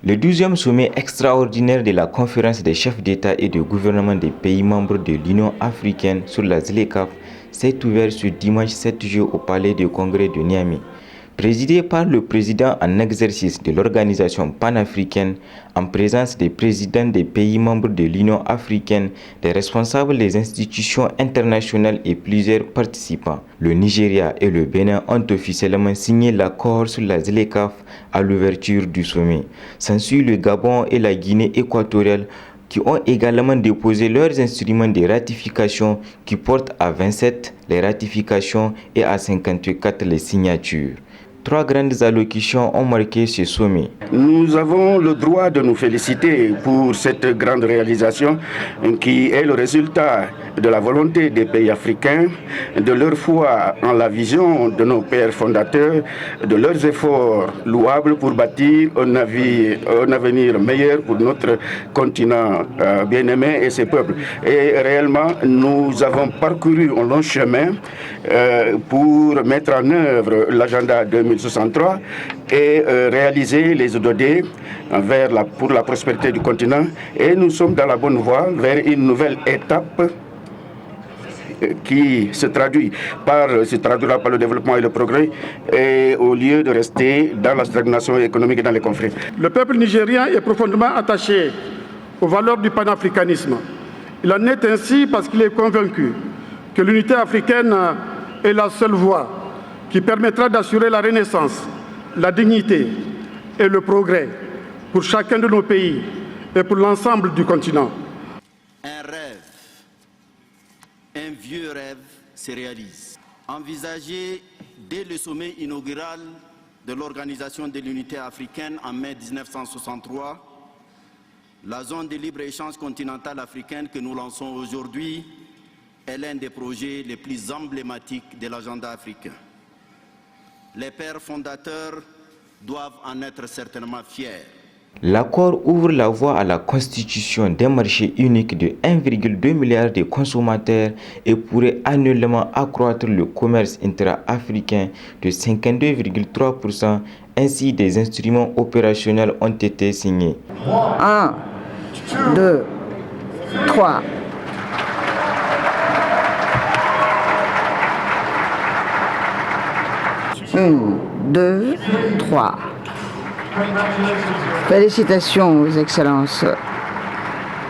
Le 12e sommet extraordinaire de la conférence des chefs d'État et de gouvernement des pays membres de l'Union africaine sur la ZLECAf s'est ouvert ce dimanche 7 juillet au palais de congrès de Niamey. Présidé par le président en exercice de l'organisation panafricaine, en présence des présidents des pays membres de l'Union africaine, des responsables des institutions internationales et plusieurs participants, le Nigeria et le Bénin ont officiellement signé l'accord sur la ZLECAf à l'ouverture du sommet. S'ensuit le Gabon et la Guinée équatoriale qui ont également déposé leurs instruments de ratification qui portent à 27 les ratifications et à 54 les signatures. 3 grandes allocutions ont marqué ce sommet. Nous avons le droit de nous féliciter pour cette grande réalisation qui est le résultat de la volonté des pays africains, de leur foi en la vision de nos pères fondateurs, de leurs efforts louables pour bâtir un avenir meilleur pour notre continent bien-aimé et ses peuples. Et réellement, nous avons parcouru un long chemin pour mettre en œuvre l'agenda 2063 et réaliser les ODD pour la prospérité du continent. Et nous sommes dans la bonne voie vers une nouvelle étape qui se traduira par le développement et le progrès, et au lieu de rester dans la stagnation économique et dans les conflits. Le peuple nigérien est profondément attaché aux valeurs du panafricanisme. Il en est ainsi parce qu'il est convaincu que l'unité africaine est la seule voie qui permettra d'assurer la renaissance, la dignité et le progrès pour chacun de nos pays et pour l'ensemble du continent. Un vieux rêve se réalise. Envisagé dès le sommet inaugural de l'Organisation de l'Unité africaine en mai 1963, la zone de libre-échange continentale africaine que nous lançons aujourd'hui est l'un des projets les plus emblématiques de l'agenda africain. Les pères fondateurs doivent en être certainement fiers. L'accord ouvre la voie à la constitution d'un marché unique de 1,2 milliard de consommateurs et pourrait annuellement accroître le commerce intra-africain de 52,3%. Ainsi, des instruments opérationnels ont été signés. 1, 2, 3. Une, 2, 3. Félicitations, Vos Excellences.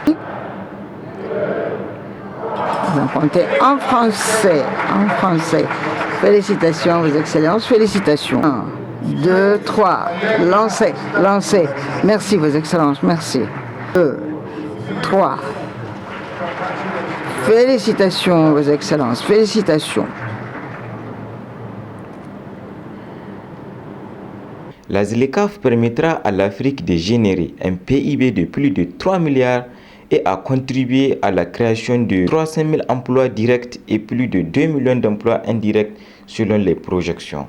Vous en comptez en français, Félicitations, Vos Excellences, félicitations. 1, 2, 3. Lancez. Merci, Vos Excellences, merci. 2, 3. Félicitations, Vos Excellences, félicitations. La ZLECAf permettra à l'Afrique de générer un PIB de plus de 3 milliards et à contribuer à la création de 300 000 emplois directs et plus de 2 millions d'emplois indirects selon les projections.